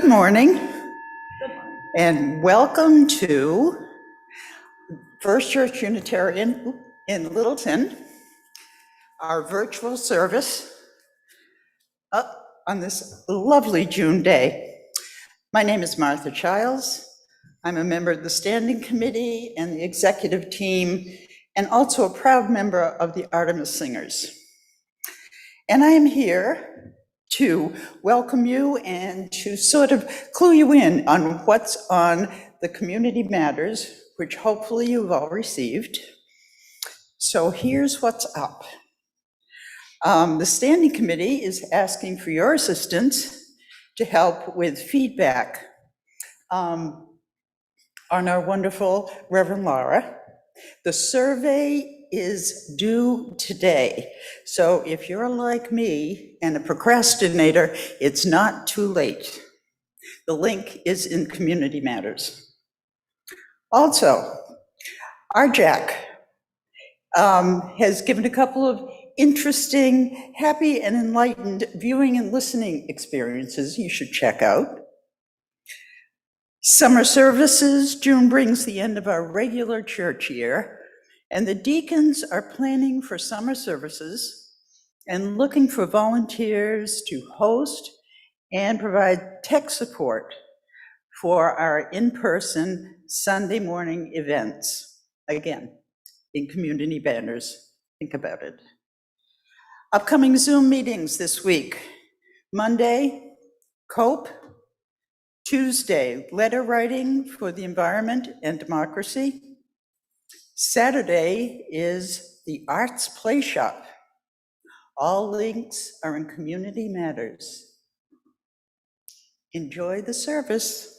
morning, and welcome to First Church Unitarian in Littleton, our virtual service on this lovely June day. My name is Martha Childs. I'm a member of the Standing Committee and the executive team, and also a proud member of the Artemis Singers. And I am here to welcome you and to sort of clue you in on what's on the Community Matters, which hopefully you've all received. So here's what's up. The Standing Committee is asking for your assistance to help with feedback on our wonderful Reverend Lara. The survey is due today. So if you're like me and a procrastinator, it's not too late. The link is in Community Matters. Also, our Jack has given a couple of interesting, happy and enlightened viewing and listening experiences you should check out. Summer services, June brings the end of our regular church year, and the deacons are planning for summer services and looking for volunteers to host and provide tech support for our in-person Sunday morning events. Again, in Community Banners, think about it. Upcoming Zoom meetings this week. Monday, COPE. Tuesday, letter writing for the environment and democracy. Saturday is the Arts Play Shop. All links are in Community Matters. Enjoy the service.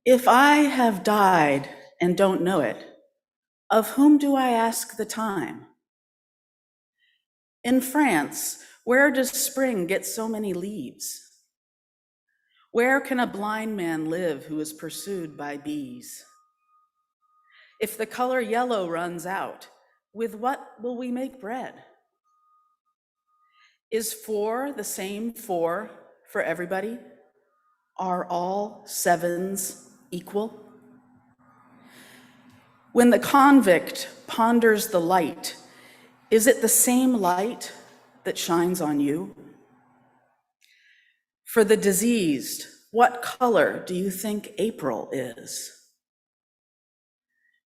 If I have died and don't know it, Of whom do I ask the time? In France, where does spring get so many leaves? Where can a blind man live who is pursued by bees? If the color yellow runs out, with what will we make bread? Is 4 the same 4 for everybody? Are all 7s equal? When the convict ponders the light, is it the same light that shines on you? For the diseased, what color do you think April is?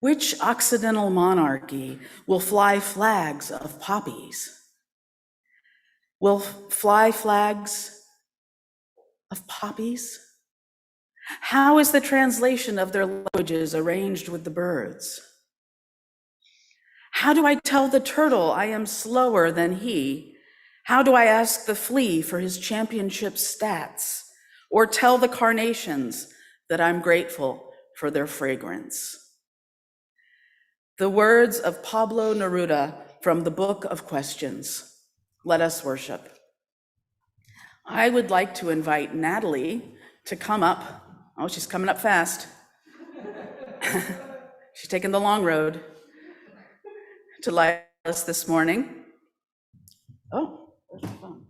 Which Occidental monarchy will fly flags of poppies? Will fly flags of poppies? How is the translation of their languages arranged with the birds? How do I tell the turtle I am slower than he? How do I ask the flea for his championship stats? Or tell the carnations that I'm grateful for their fragrance? The words of Pablo Neruda from the Book of Questions. Let us worship. I would like to invite Natalie to come up. Oh, she's coming up fast. She's taking the long road to light us this morning. Oh, where's my phone?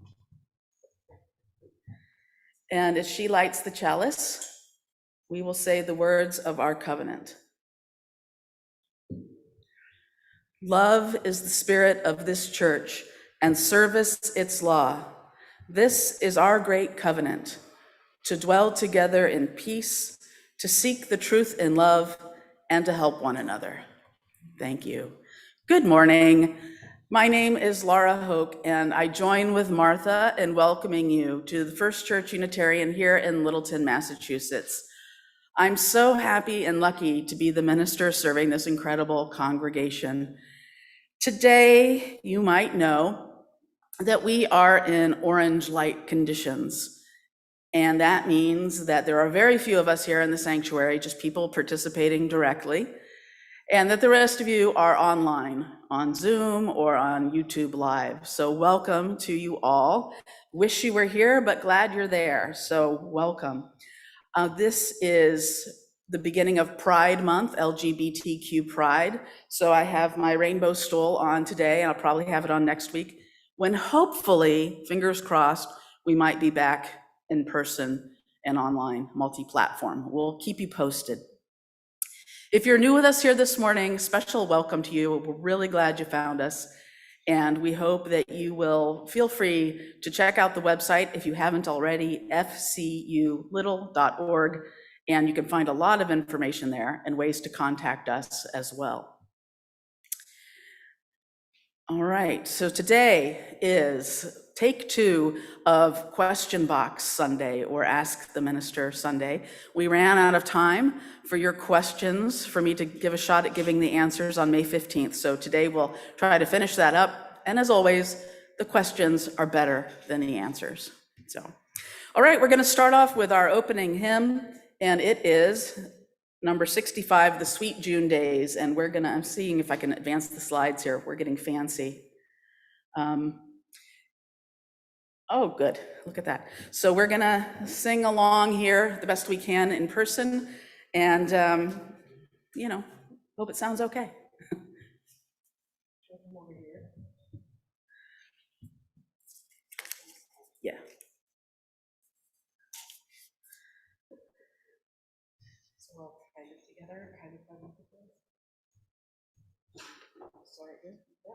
And as she lights the chalice, we will say the words of our covenant. Love is the spirit of this church, and service its law. This is our great covenant, to dwell together in peace, to seek the truth in love, and to help one another. Thank you. Good morning. My name is Lara Hoke, and I join with Martha in welcoming you to the First Church Unitarian here in Littleton, Massachusetts. I'm so happy and lucky to be the minister serving this incredible congregation. Today, you might know that we are in orange light conditions. And that means that there are very few of us here in the sanctuary, just people participating directly, and that the rest of you are online, on Zoom or on YouTube Live. So welcome to you all. Wish you were here, but glad you're there, so welcome. This is the beginning of Pride Month, LGBTQ Pride. So I have my rainbow stole on today, and I'll probably have it on next week, when hopefully, fingers crossed, we might be back in person and online, multi-platform. We'll keep you posted. If you're new with us here this morning, special welcome to you. We're really glad you found us. And we hope that you will feel free to check out the website if you haven't already, fculittle.org, and you can find a lot of information there and ways to contact us as well. All right, so today is take 2 of Question Box Sunday, or Ask the Minister Sunday. We ran out of time for your questions for me to give a shot at giving the answers on May 15th. So today we'll try to finish that up. And as always, the questions are better than the answers. So, all right, we're going to start off with our opening hymn, and it is number 65, The Sweet June Days. And I'm seeing if I can advance the slides here. We're getting fancy. Oh, good. Look at that. So we're going to sing along here the best we can in person. And, hope it sounds okay. Yeah. So we'll kind of together, kind of sorry here. Yeah.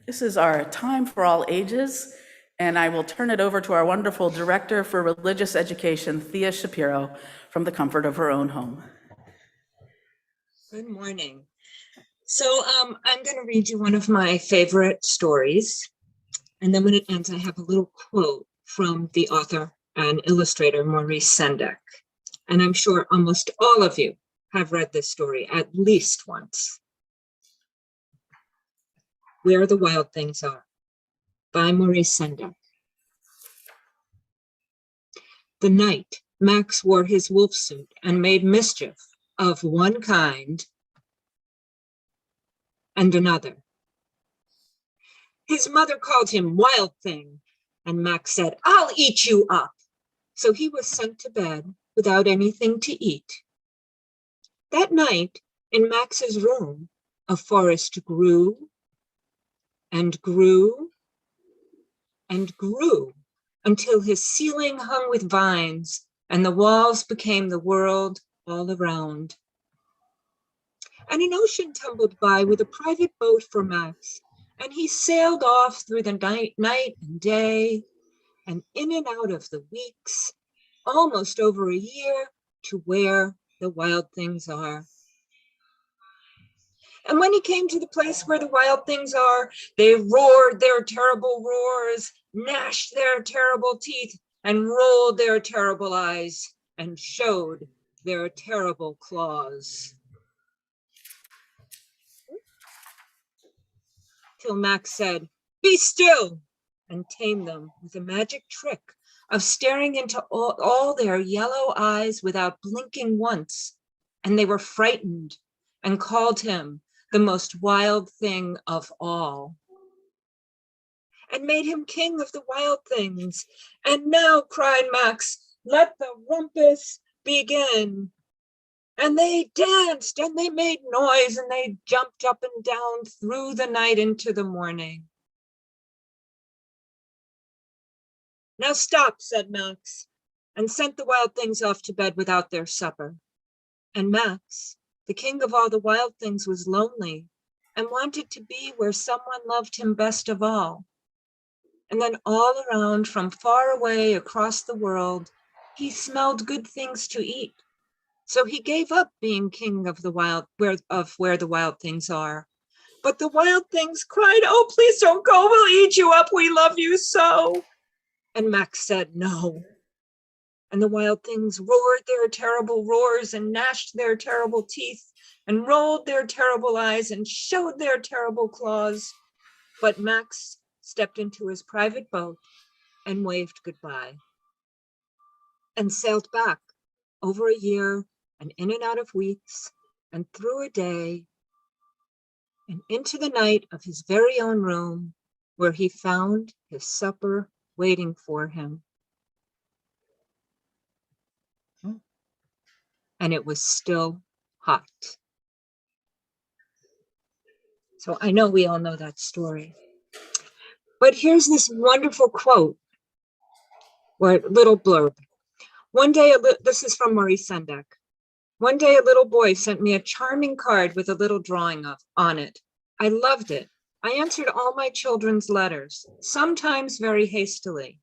This is our Time for All Ages, and I will turn it over to our wonderful Director for Religious Education, Thea Shapiro, from the comfort of her own home. Good morning. So I'm going to read you one of my favorite stories. And then when it ends, I have a little quote from the author and illustrator, Maurice Sendak. And I'm sure almost all of you have read this story at least once. Where the Wild Things Are, by Maurice Sendak. The night Max wore his wolf suit and made mischief of one kind and another. His mother called him Wild Thing, and Max said, "I'll eat you up." So he was sent to bed without anything to eat. That night, in Max's room, a forest grew and grew and grew until his ceiling hung with vines and the walls became the world all around. And an ocean tumbled by with a private boat for Max, and he sailed off through the night and day, and in and out of the weeks, almost over a year, to where the wild things are. And when he came to the place where the wild things are, they roared their terrible roars, gnashed their terrible teeth, and rolled their terrible eyes, and showed their terrible claws. Till Max said, "Be still," and tamed them with a magic trick of staring into all their yellow eyes without blinking once. And they were frightened and called him the most wild thing of all, and made him king of the wild things. And now, cried Max, let the rumpus begin. And they danced and they made noise and they jumped up and down through the night into the morning. Now stop, said Max, and sent the wild things off to bed without their supper. And Max, the king of all the wild things, was lonely and wanted to be where someone loved him best of all. And then all around, from far away across the world, he smelled good things to eat. So he gave up being king of the where the wild things are. But the wild things cried, "Oh, please don't go. We'll eat you up. We love you so." And Max said, "No." And the wild things roared their terrible roars and gnashed their terrible teeth and rolled their terrible eyes and showed their terrible claws. But Max stepped into his private boat and waved goodbye and sailed back over a year and in and out of weeks and through a day and into the night of his very own room, where he found his supper waiting for him. And it was still hot. So I know we all know that story. But here's this wonderful quote, or little blurb. One day, this is from Maurice Sendak. One day a little boy sent me a charming card with a little drawing on it. I loved it. I answered all my children's letters, sometimes very hastily.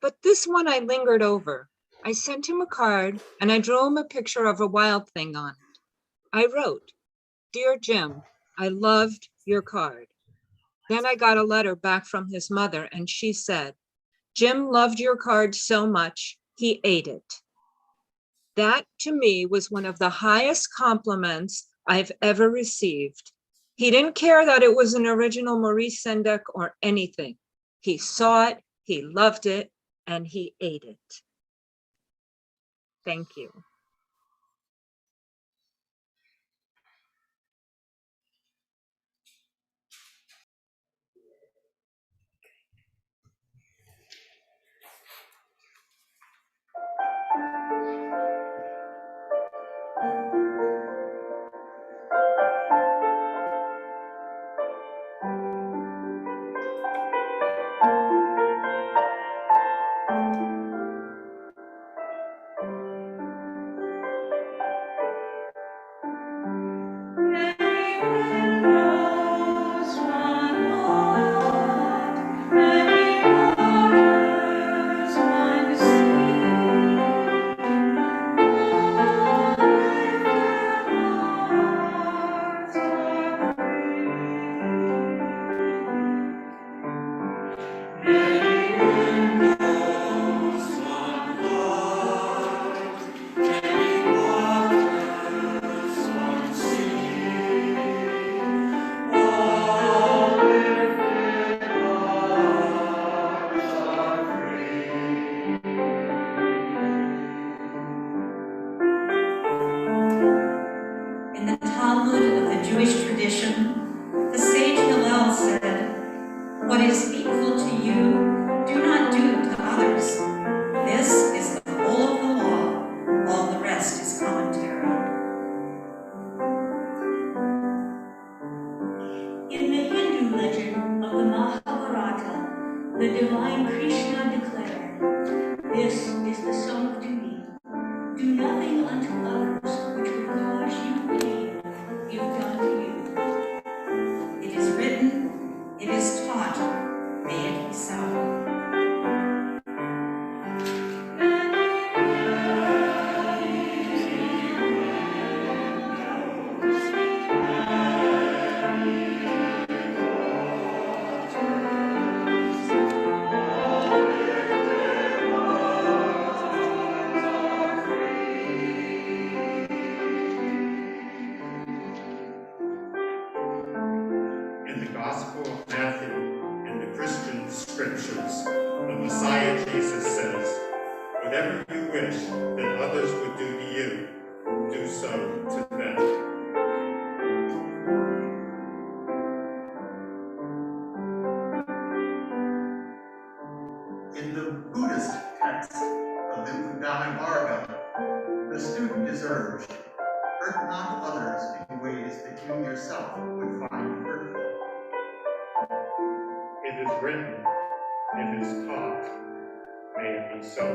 But this one I lingered over. I sent him a card and I drew him a picture of a wild thing on it. I wrote, "Dear Jim, I loved your card." Then I got a letter back from his mother and she said, "Jim loved your card so much, he ate it." That to me was one of the highest compliments I've ever received. He didn't care that it was an original Maurice Sendak or anything. He saw it, he loved it, and he ate it. Thank you. In the Talmud of the Jewish tradition, the sage Hillel said, "What is equal to you, do not do to others. This is the whole of the law, all the rest is commentary." In the Hindu legend of the Mahabharata, the divine Krishna declared, "This is the sum of duty. Do nothing unto others which would cause you pain, if done to you. It is written, it is taught, may it be so." In the Gospel of Matthew and the Christian scriptures, the Messiah Jesus says, "Whatever you wish that others would do to you, do so to them." In the Buddhist text of the Udana, the student is urged, "Hurt not others in ways that you yourself would find hurtful." It is written, it is taught, may it be so.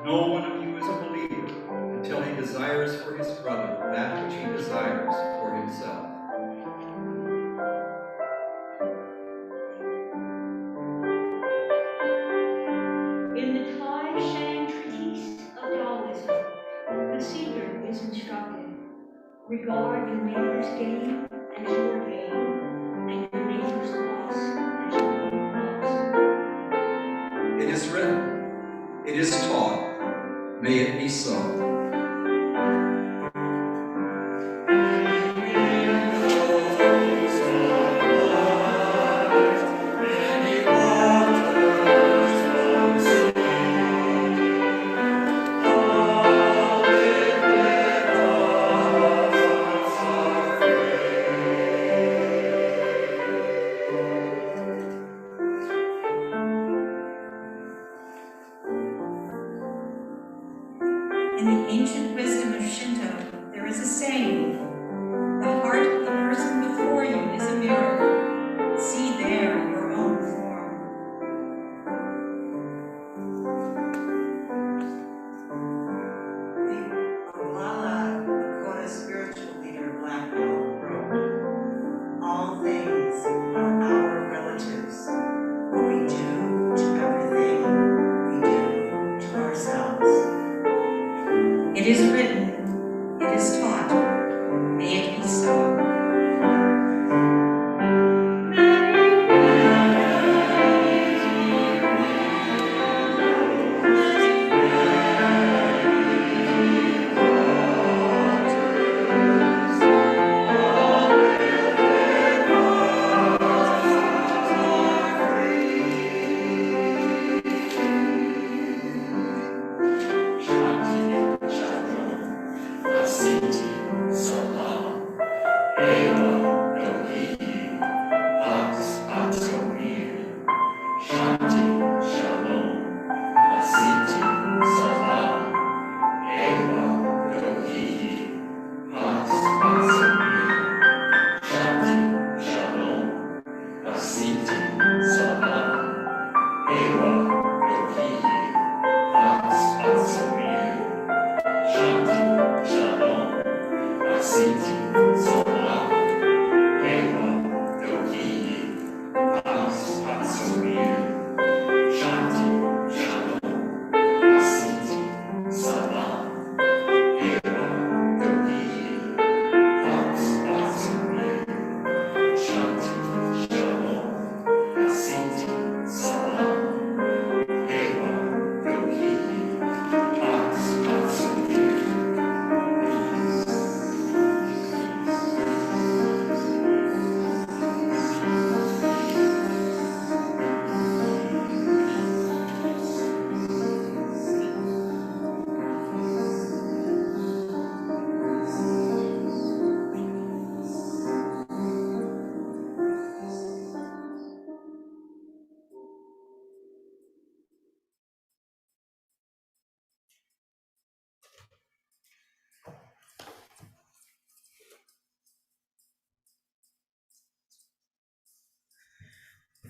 No one of you is a believer until he desires for his brother that which he desires for himself. In the Tai Shang treatise of Taoism, the seeker is instructed, regard your neighbor's gain as your gain, and your neighbor's loss as your own loss. It is written, it is taught, may it be so. In the ancient wisdom of Shinto, there is a saying, "The heart of the person before you is a mirror. See there your own form." The Oglala Lakota spiritual leader Black Belt wrote, "All things are our relatives. What we do to everything, we do to ourselves." It is written, it is taught, may it be so.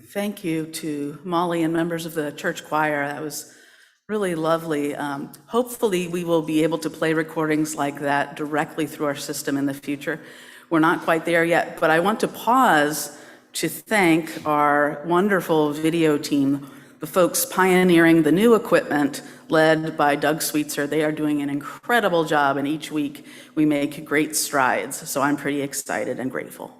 Thank you to Molly and members of the church choir. That was really lovely. Hopefully, we will be able to play recordings like that directly through our system in the future. We're not quite there yet, but I want to pause to thank our wonderful video team, the folks pioneering the new equipment led by Doug Sweetser. They are doing an incredible job, and each week we make great strides. So I'm pretty excited and grateful.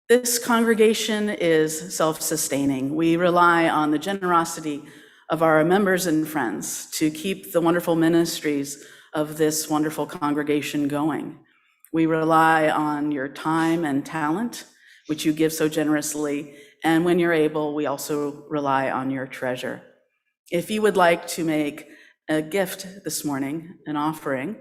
This congregation is self-sustaining. We rely on the generosity of our members and friends to keep the wonderful ministries of this wonderful congregation going. We rely on your time and talent, which you give so generously, and when you're able, we also rely on your treasure. If you would like to make a gift this morning, an offering,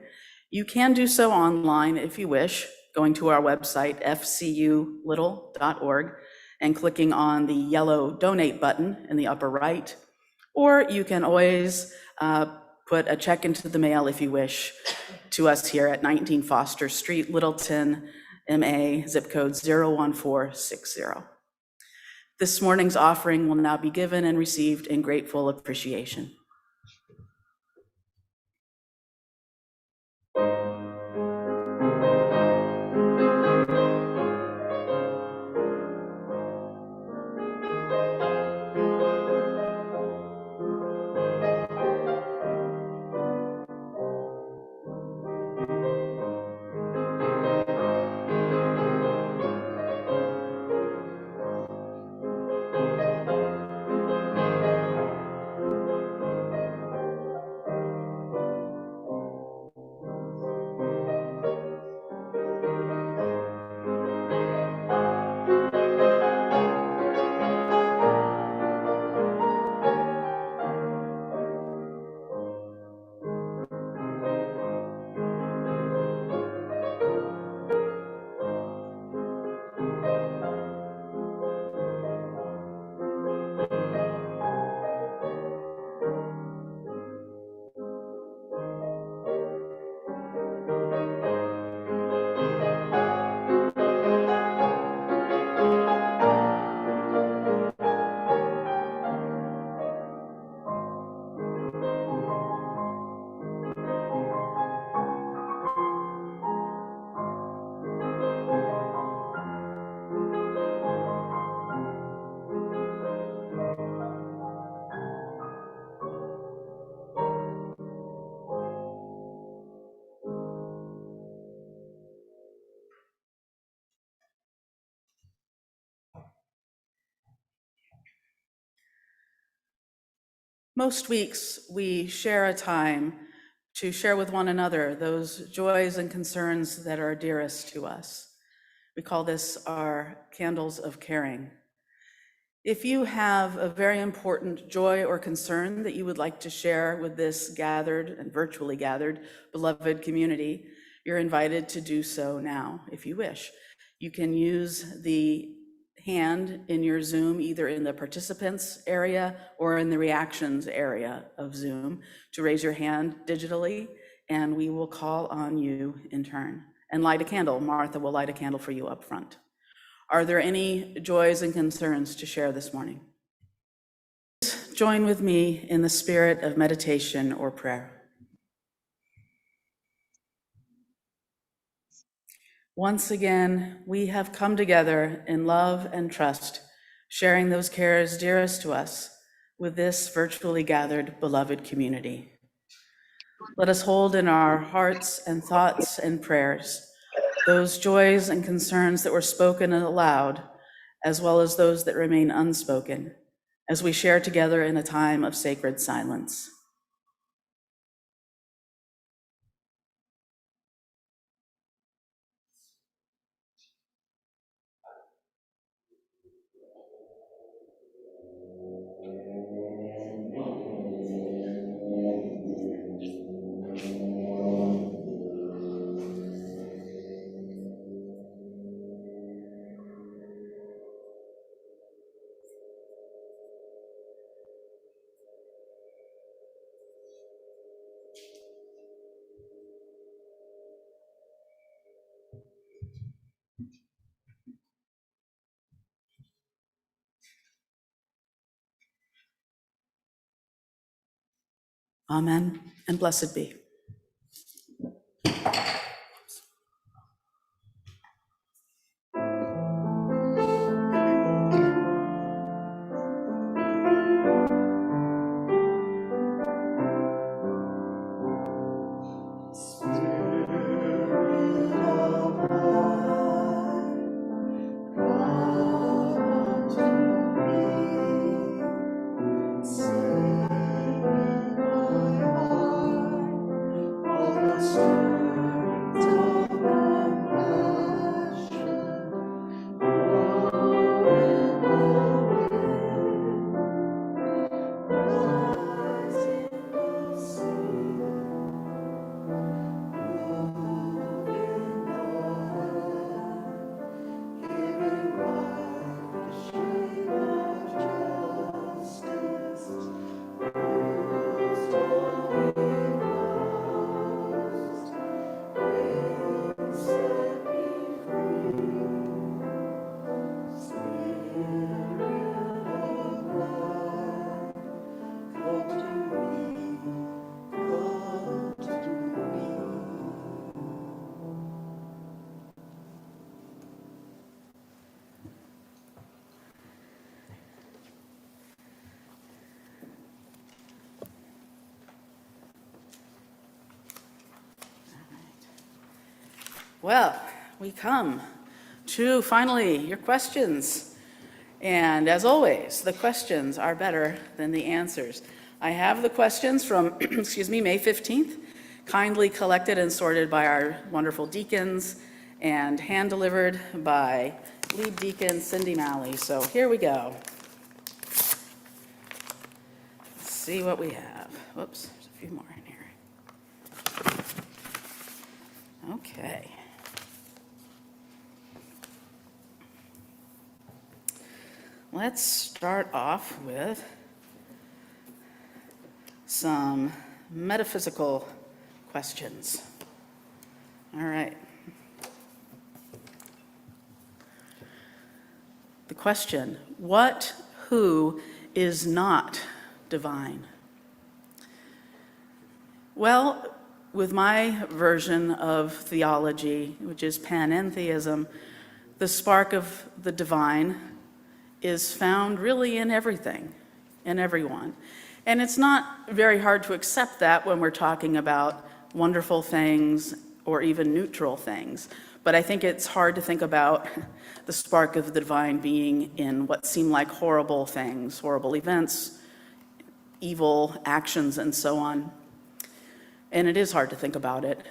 you can do so online if you wish, going to our website, fculittle.org, and clicking on the yellow donate button in the upper right. Or you can always put a check into the mail if you wish to us here at 19 Foster Street, Littleton, MA, zip code 01460. This morning's offering will now be given and received in grateful appreciation. Most weeks, we share a time to share with one another those joys and concerns that are dearest to us. We call this our candles of caring. If you have a very important joy or concern that you would like to share with this gathered and virtually gathered beloved community, you're invited to do so now, if you wish. You can use the hand in your Zoom, either in the participants area or in the reactions area of Zoom, to raise your hand digitally, and we will call on you in turn. And light a candle. Martha will light a candle for you up front. Are there any joys and concerns to share this morning? Join with me in the spirit of meditation or prayer. Once again, we have come together in love and trust, sharing those cares dearest to us with this virtually gathered beloved community. Let us hold in our hearts and thoughts and prayers those joys and concerns that were spoken aloud, as well as those that remain unspoken, as we share together in a time of sacred silence. Amen, and blessed be. Well, we come to finally your questions. And as always, the questions are better than the answers. I have the questions from, May 15th, kindly collected and sorted by our wonderful deacons and hand-delivered by lead deacon Cindy Malley. So here we go. Let's see what we have. Whoops, there's a few more in here. Okay. Let's start off with some metaphysical questions. All right. The question, what, who is not divine? Well, with my version of theology, which is panentheism, the spark of the divine is found really in everything, in everyone. And it's not very hard to accept that when we're talking about wonderful things or even neutral things. But I think it's hard to think about the spark of the divine being in what seem like horrible things, horrible events, evil actions, and so on. And it is hard to think about it.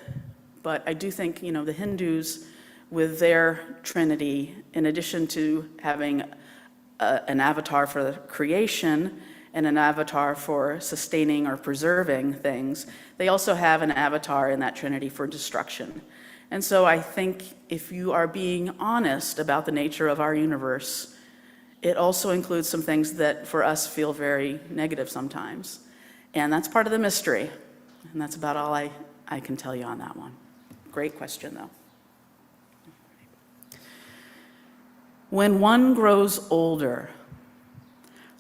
But I do think, the Hindus, with their Trinity, in addition to having an avatar for creation and an avatar for sustaining or preserving things, they also have an avatar in that Trinity for destruction. And so I think if you are being honest about the nature of our universe, it also includes some things that for us feel very negative sometimes. And that's part of the mystery. And that's about all I can tell you on that one. Great question, though. When one grows older,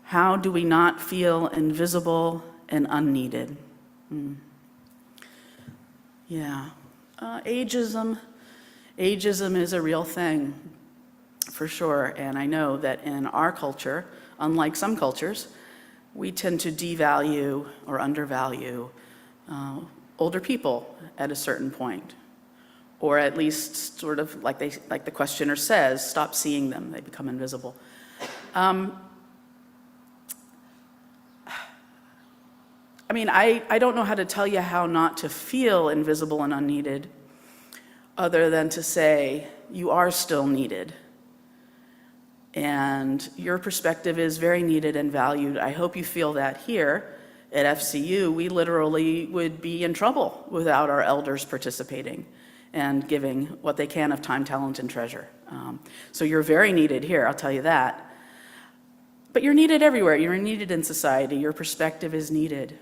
how do we not feel invisible and unneeded? Yeah. Ageism is a real thing, for sure. And I know that in our culture, unlike some cultures, we tend to devalue or undervalue older people at a certain point. Or at least sort of like the questioner says, stop seeing them, they become invisible. I don't know how to tell you how not to feel invisible and unneeded, other than to say, you are still needed. And your perspective is very needed and valued. I hope you feel that here at FCU. We literally would be in trouble without our elders participating and giving what they can of time, talent, and treasure. So you're very needed here, I'll tell you that. But you're needed everywhere. You're needed in society. Your perspective is needed.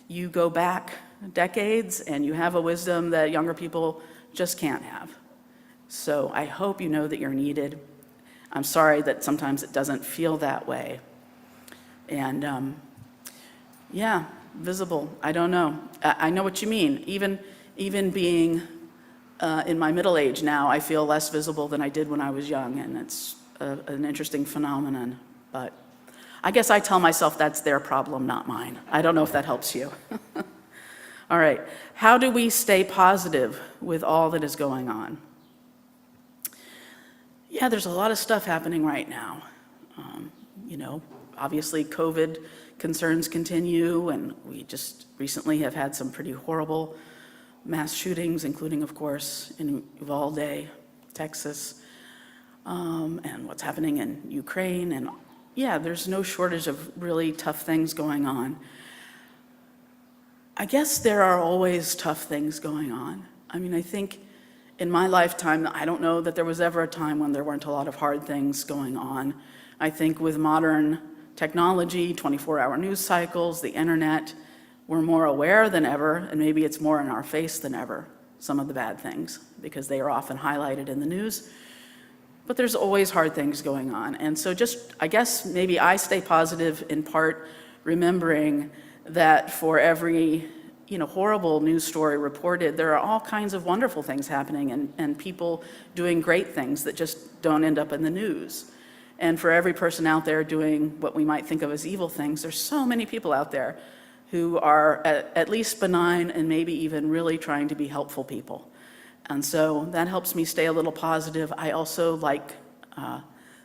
You go back decades and you have a wisdom that younger people just can't have. So I hope you know that you're needed. I'm sorry that sometimes it doesn't feel that way. And Visible, I don't know. I know what you mean. Even being in my middle age now, I feel less visible than I did when I was young, and it's an interesting phenomenon. But I guess I tell myself that's their problem, not mine. I don't know if that helps you. All right, how do we stay positive with all that is going on? Yeah, there's a lot of stuff happening right now. Obviously COVID concerns continue, and we just recently have had some pretty horrible mass shootings, including, of course, in Uvalde, Texas, and what's happening in Ukraine. And yeah, there's no shortage of really tough things going on. I guess there are always tough things going on. I mean, I think in my lifetime, I don't know that there was ever a time when there weren't a lot of hard things going on. I think with modern technology, 24-hour news cycles, the internet, we're more aware than ever, and maybe it's more in our face than ever, some of the bad things, because they are often highlighted in the news. But there's always hard things going on. And so I guess maybe I stay positive in part remembering that for every horrible news story reported, there are all kinds of wonderful things happening and people doing great things that just don't end up in the news. And for every person out there doing what we might think of as evil things, there's so many people out there who are at least benign and maybe even really trying to be helpful people. And so that helps me stay a little positive. I also like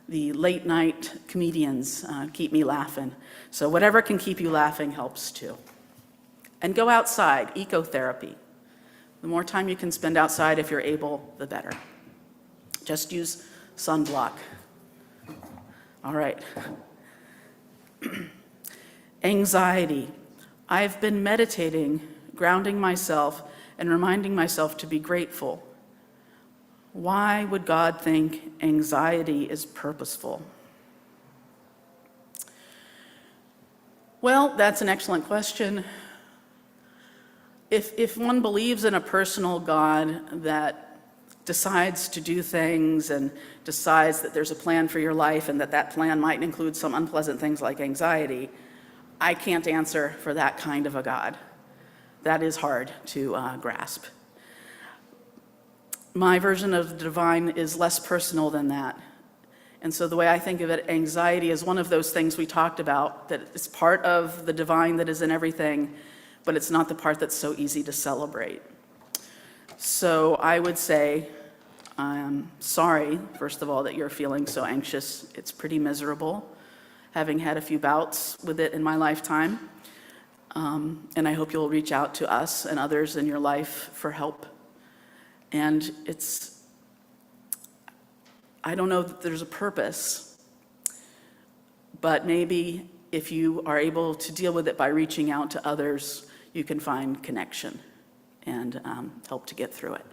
the late night comedians keep me laughing. So whatever can keep you laughing helps too. And go outside, ecotherapy. The more time you can spend outside if you're able, the better. Just use sunblock. All right. Anxiety. I've been meditating, grounding myself, and reminding myself to be grateful. Why would God think anxiety is purposeful? Well, that's an excellent question. If one believes in a personal God that decides to do things and decides that there's a plan for your life and that plan might include some unpleasant things like anxiety, I can't answer for that kind of a God. That is hard to grasp. My version of the divine is less personal than that. And so the way I think of it, anxiety is one of those things we talked about, that it's part of the divine that is in everything, but it's not the part that's so easy to celebrate. So I would say, I'm sorry, first of all, that you're feeling so anxious. It's pretty miserable, having had a few bouts with it in my lifetime. And I hope you'll reach out to us and others in your life for help. And I don't know that there's a purpose, but maybe if you are able to deal with it by reaching out to others, you can find connection and help to get through it.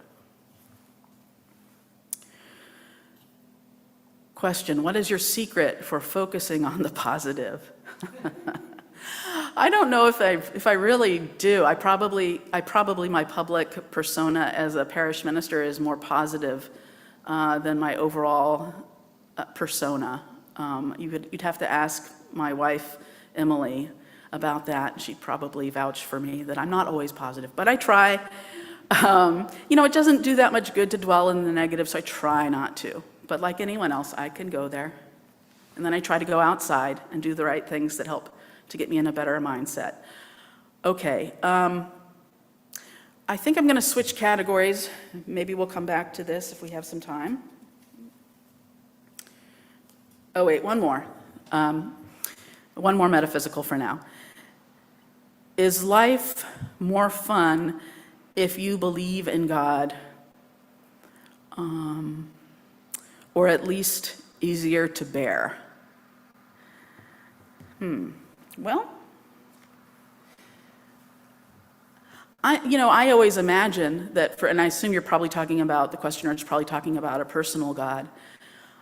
Question, what is your secret for focusing on the positive? I don't know if I really do. I probably my public persona as a parish minister is more positive than my overall persona. You'd have to ask my wife, Emily, about that. She'd probably vouch for me that I'm not always positive, but I try. It doesn't do that much good to dwell in the negative, so I try not to. But like anyone else, I can go there. And then I try to go outside and do the right things that help to get me in a better mindset. Okay, I think I'm going to switch categories. Maybe we'll come back to this if we have some time. Oh wait, one more. One more metaphysical for now. Is life more fun if you believe in God? Or at least easier to bear? Well, I always imagine that and I assume you're probably talking about, the questioner is probably talking about a personal God.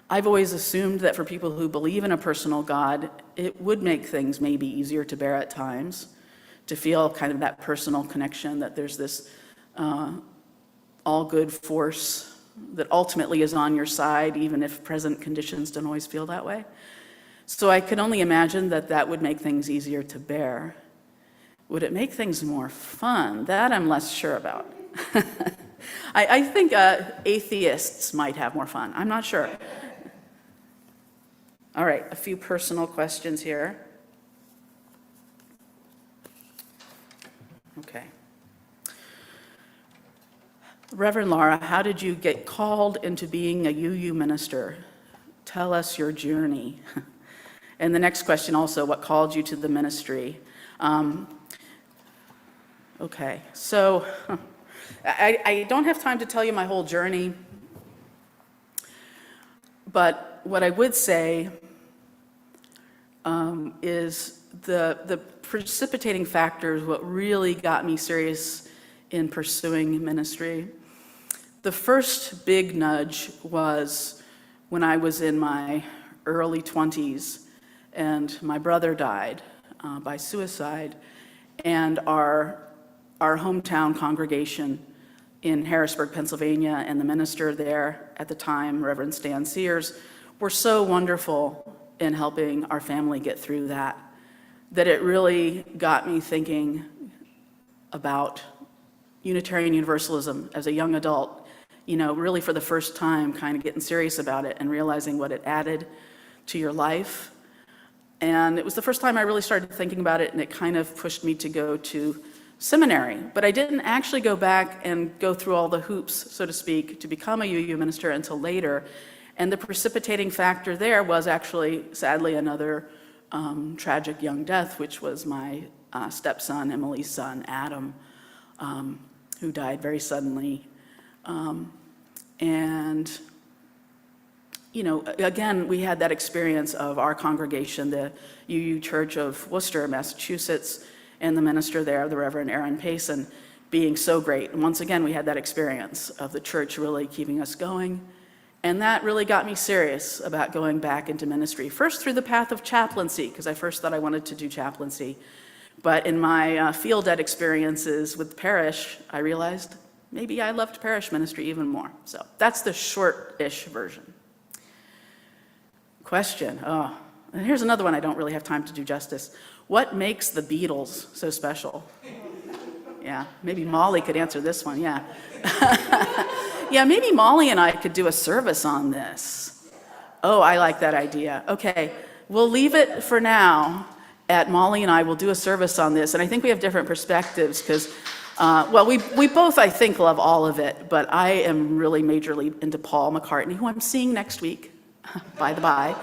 I've always assumed that for people who believe in a personal God, it would make things maybe easier to bear at times, to feel kind of that personal connection, that there's this all good force that ultimately is on your side, even if present conditions don't always feel that way. So I can only imagine that would make things easier to bear. Would it make things more fun? That I'm less sure about. I think atheists might have more fun. I'm not sure. All right, a few personal questions here. Okay. Reverend Lara, how did you get called into being a UU minister? Tell us your journey. And the next question also, what called you to the ministry? Okay, so I don't have time to tell you my whole journey, but what I would say is the precipitating factors, what really got me serious in pursuing ministry. The first big nudge was when I was in my early 20s and my brother died by suicide, and our hometown congregation in Harrisburg, Pennsylvania, and the minister there at the time, Reverend Stan Sears, were so wonderful in helping our family get through that it really got me thinking about Unitarian Universalism as a young adult, really for the first time, kind of getting serious about it and realizing what it added to your life. And it was the first time I really started thinking about it, and it kind of pushed me to go to seminary. But I didn't actually go back and go through all the hoops, so to speak, to become a UU minister until later. And the precipitating factor there was actually, sadly, another tragic young death, which was my stepson, Emily's son, Adam, who died very suddenly. And again, we had that experience of our congregation, the UU Church of Worcester, Massachusetts, and the minister there, the Reverend Aaron Payson, being so great. And once again, we had that experience of the church really keeping us going. And that really got me serious about going back into ministry. First through the path of chaplaincy, because I first thought I wanted to do chaplaincy. But in my field ed experiences with the parish, I realized maybe I loved parish ministry even more. So that's the short-ish version. Question, and here's another one I don't really have time to do justice. What makes the Beatles so special? Yeah, maybe Molly could answer this one, yeah. Yeah, maybe Molly and I could do a service on this. Oh, I like that idea. Okay, we'll leave it for now at Molly and I will do a service on this. And I think we have different perspectives because, we both, I think, love all of it. But I am really majorly into Paul McCartney, who I'm seeing next week, by the by.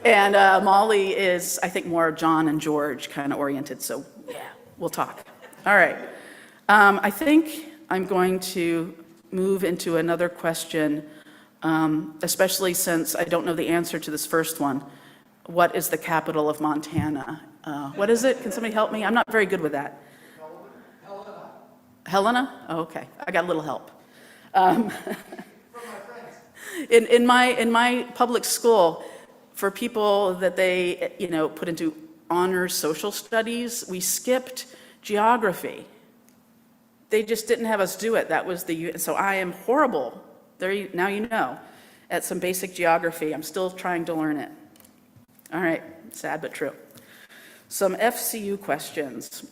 And Molly is, I think, more John and George kind of oriented. So, yeah, we'll talk. All right. I think I'm going to move into another question, especially since I don't know the answer to this first one. What is the capital of Montana? What is it? Can somebody help me? I'm not very good with that. Helena. Helena? Oh, okay. I got a little help. In my public school, for people that they put into honors social studies, we skipped geography. They just didn't have us do it. That was so I am horrible. Now you know, at some basic geography. I'm still trying to learn it. All right, sad but true. Some FCU questions.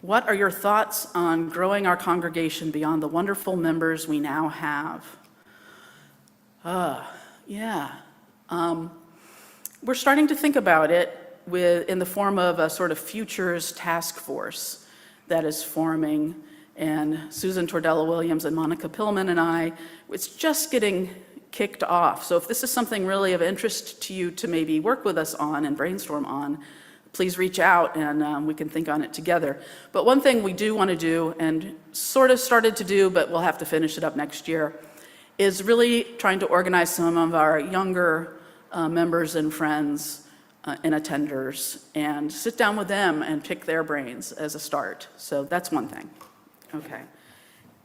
What are your thoughts on growing our congregation beyond the wonderful members we now have? We're starting to think about it in the form of a sort of futures task force that is forming, and Susan Tordella-Williams and Monica Pillman and I, it's just getting kicked off. So if this is something really of interest to you to maybe work with us on and brainstorm on, please reach out and we can think on it together. But one thing we do want to do, and sort of started to do, but we'll have to finish it up next year, is really trying to organize some of our younger members and friends and attenders and sit down with them and pick their brains as a start. So that's one thing. Okay.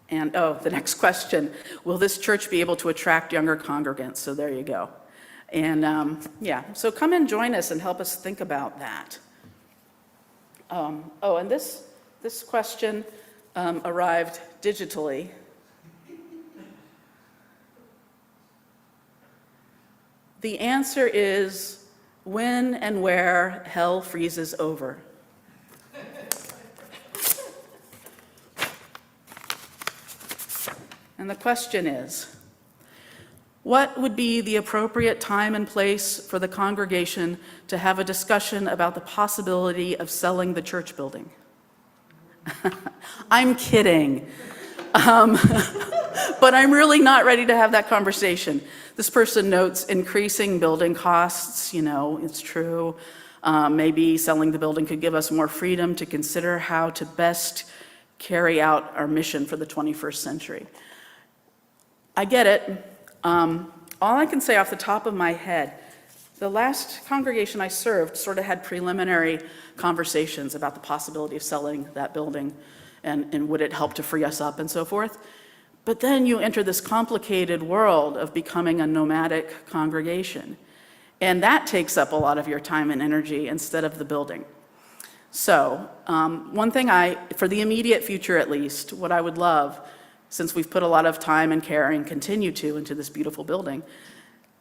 And the next question, will this church be able to attract younger congregants? So there you go. And so come and join us and help us think about that. And this question arrived digitally. The answer is when and where hell freezes over. And the question is, what would be the appropriate time and place for the congregation to have a discussion about the possibility of selling the church building? I'm kidding. But I'm really not ready to have that conversation. This person notes increasing building costs, it's true. Maybe selling the building could give us more freedom to consider how to best carry out our mission for the 21st century. I get it. All I can say off the top of my head, the last congregation I served sort of had preliminary conversations about the possibility of selling that building and would it help to free us up and so forth. But then you enter this complicated world of becoming a nomadic congregation. And that takes up a lot of your time and energy instead of the building. So one thing for the immediate future at least, what I would love, since we've put a lot of time and care and continue to into this beautiful building,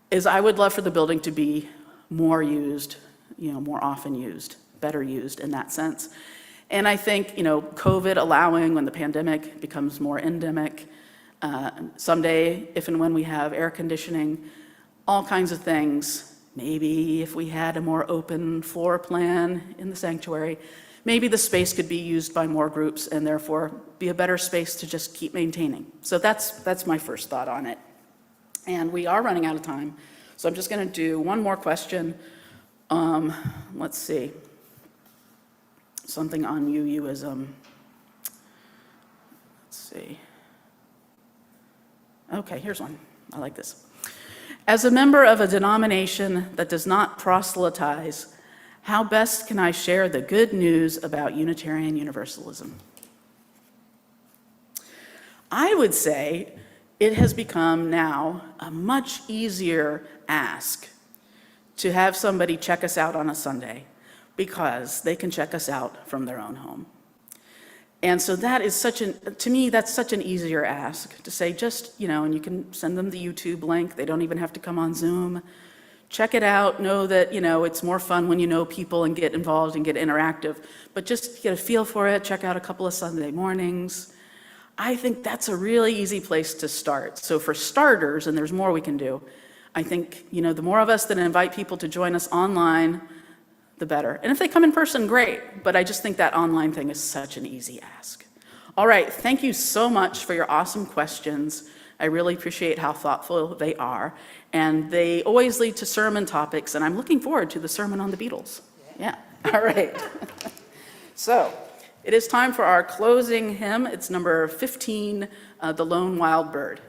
is I would love for the building to be more used, more often used, better used in that sense. And I think, COVID allowing, when the pandemic becomes more endemic, someday, if and when we have air conditioning, all kinds of things, maybe if we had a more open floor plan in the sanctuary, maybe the space could be used by more groups and therefore be a better space to just keep maintaining. So that's my first thought on it. And we are running out of time, so I'm just going to do one more question. Let's see. Something on UUism. Let's see. Okay, here's one. I like this. As a member of a denomination that does not proselytize, how best can I share the good news about Unitarian Universalism? I would say it has become now a much easier ask to have somebody check us out on a Sunday because they can check us out from their own home. And so that is to me, that's such an easier ask to say just, and you can send them the YouTube link. They don't even have to come on Zoom. Check it out, know that, it's more fun when you know people and get involved and get interactive, but just get a feel for it, check out a couple of Sunday mornings. I think that's a really easy place to start. So for starters, and there's more we can do, I think, the more of us that invite people to join us online, the better. And if they come in person, great, but I just think that online thing is such an easy ask. All right, thank you so much for your awesome questions. I really appreciate how thoughtful they are. And they always lead to sermon topics, and I'm looking forward to the sermon on the Beatles. Yeah, all right. So, it is time for our closing hymn. It's number 15, The Lone Wild Bird.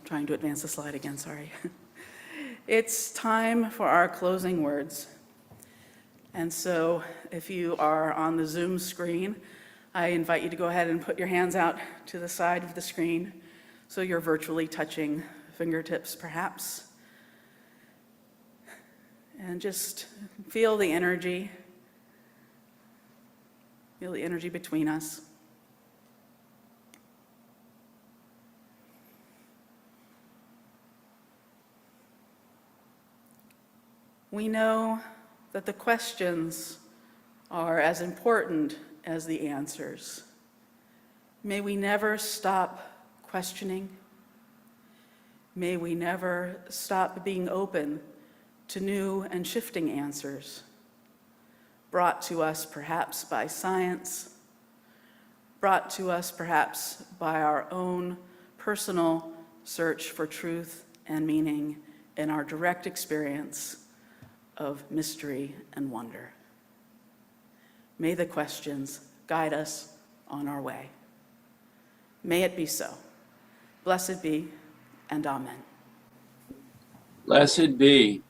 Trying to advance the slide again, sorry. It's time for our closing words. And so if you are on the Zoom screen, I invite you to go ahead and put your hands out to the side of the screen so you're virtually touching fingertips perhaps. And just feel the energy. Feel the energy between us. We know that the questions are as important as the answers. May we never stop questioning. May we never stop being open to new and shifting answers, brought to us perhaps by science, brought to us perhaps by our own personal search for truth and meaning in our direct experience of mystery and wonder. May the questions guide us on our way. May it be so. Blessed be, and amen. Blessed be.